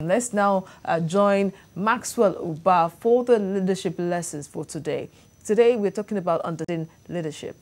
Let's now join Maxwell Ubah for the leadership lessons for today. Today, we're talking about understanding leadership.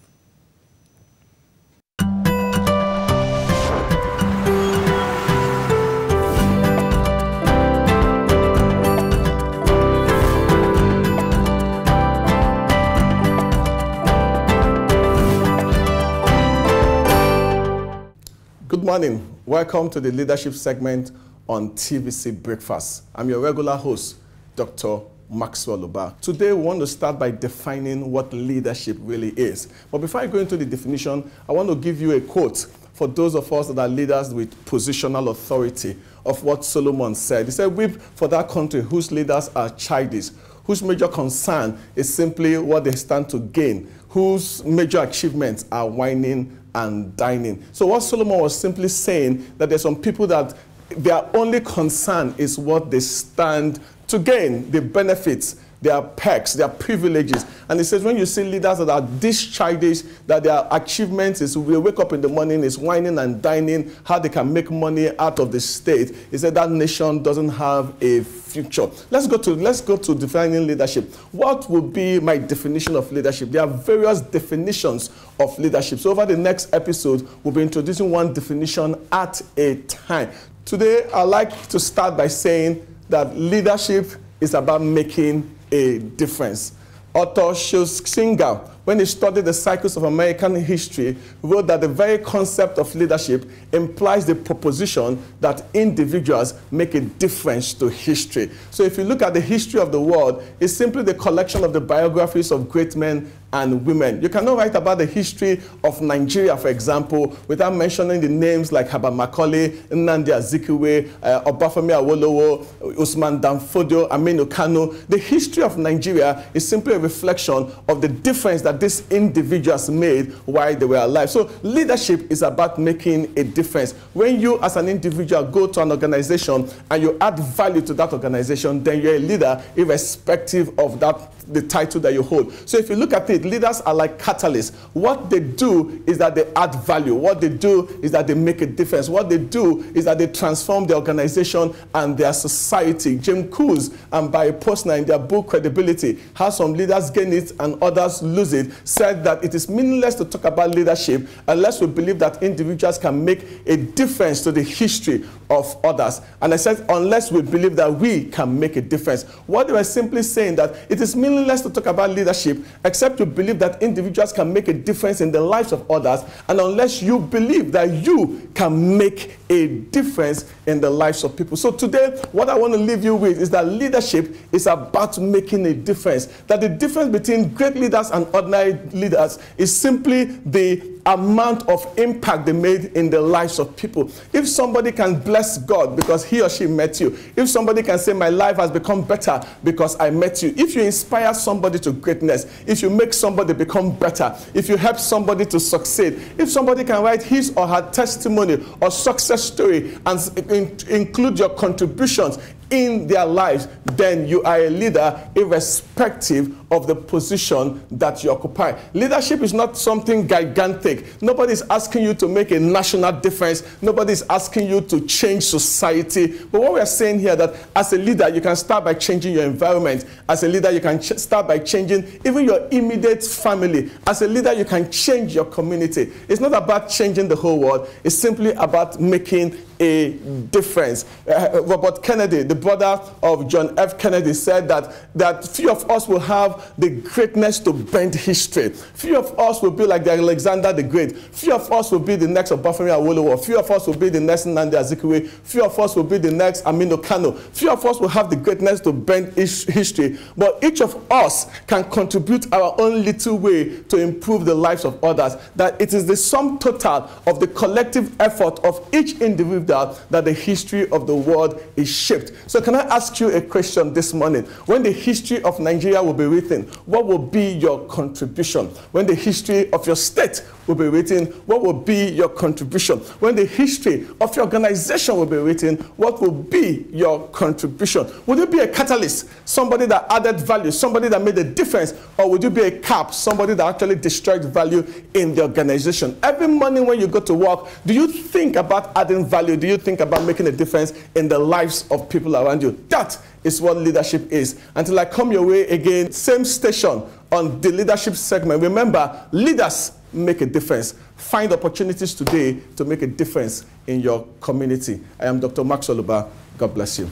Good morning. Welcome to the leadership segment on TVC Breakfast. I'm your regular host, Dr. Maxwell Ubah. Today, we want to start by defining what leadership really is. But before I go into the definition, I want to give you a quote for those of us that are leaders with positional authority of what Solomon said. He said, "Weep for that country whose leaders are childish, whose major concern is simply what they stand to gain, whose major achievements are whining and dining." So what Solomon was simply saying, that there's some people that their only concern is what they stand to gain, the benefits, their perks, their privileges. And he says, when you see leaders that are this childish, that their achievements is we wake up in the morning, is whining and dining, how they can make money out of the state, he said that nation doesn't have a future. Let's go to defining leadership. What would be my definition of leadership? There are various definitions of leadership. So over the next episode, we'll be introducing one definition at a time. Today, I'd like to start by saying that leadership is about making a difference. Author Singer, when he studied the cycles of American history, wrote that the very concept of leadership implies the proposition that individuals make a difference to history. So if you look at the history of the world, it's simply the collection of the biographies of great men and women. You cannot write about the history of Nigeria, for example, without mentioning the names like Herbert Macaulay, Nnamdi Azikiwe, Obafemi Awolowo, Usman Danfodio, Aminu Kano. The history of Nigeria is simply a reflection of the difference that these individuals made while they were alive. So leadership is about making a difference. When you as an individual go to an organization and you add value to that organization, then you're a leader irrespective of the title that you hold. So if you look at it, leaders are like catalysts. What they do is that they add value. What they do is that they make a difference. What they do is that they transform the organization and their society. Jim Coos and Barry Posner in their book Credibility, how some leaders gain it and others lose it, said that it is meaningless to talk about leadership unless we believe that individuals can make a difference to the history of others. And I said, unless we believe that we can make a difference. What they were simply saying that it is meaningless to talk about leadership except you believe that individuals can make a difference in the lives of others, and unless you believe that you can make a difference in the lives of people. So today, what I want to leave you with is that leadership is about making a difference. That the difference between great leaders and ordinary leaders is simply the amount of impact they made in the lives of people. If somebody can bless God because he or she met you, if somebody can say my life has become better because I met you, if you inspire somebody to greatness, if you make somebody become better, if you help somebody to succeed, if somebody can write his or her testimony or success story and include your contributions in their lives, then you are a leader irrespective of the position that you occupy. Leadership is not something gigantic. Nobody is asking you to make a national difference. Nobody is asking you to change society. But what we are saying here, that as a leader, you can start by changing your environment. As a leader, you can start by changing even your immediate family. As a leader, you can change your community. It's not about changing the whole world. It's simply about making a difference. Robert Kennedy, the brother of John F. Kennedy, said that few of us will have the greatness to bend history. Few of us will be like the Alexander the Great. Few of us will be the next Obafemi Awolowo. Few of us will be the next Nnamdi Azikiwe. Few of us will be the next Aminu Kano. Few of us will have the greatness to bend history. But each of us can contribute our own little way to improve the lives of others. That it is the sum total of the collective effort of each individual that the history of the world is shaped. So can I ask you a question this morning? When the history of Nigeria will be written, what will be your contribution? When the history of your state will be written, what will be your contribution? When the history of your organization will be written, what will be your contribution? Would you be a catalyst, somebody that added value, somebody that made a difference, or would you be a cap, somebody that actually destroyed value in the organization? Every morning when you go to work, do you think about adding value? do you think about making a difference in the lives of people around you? That is what leadership is. Until I come your way again, same station on the leadership segment. Remember, leaders make a difference. Find opportunities today to make a difference in your community. I am Dr. Maxwell Ubah. God bless you.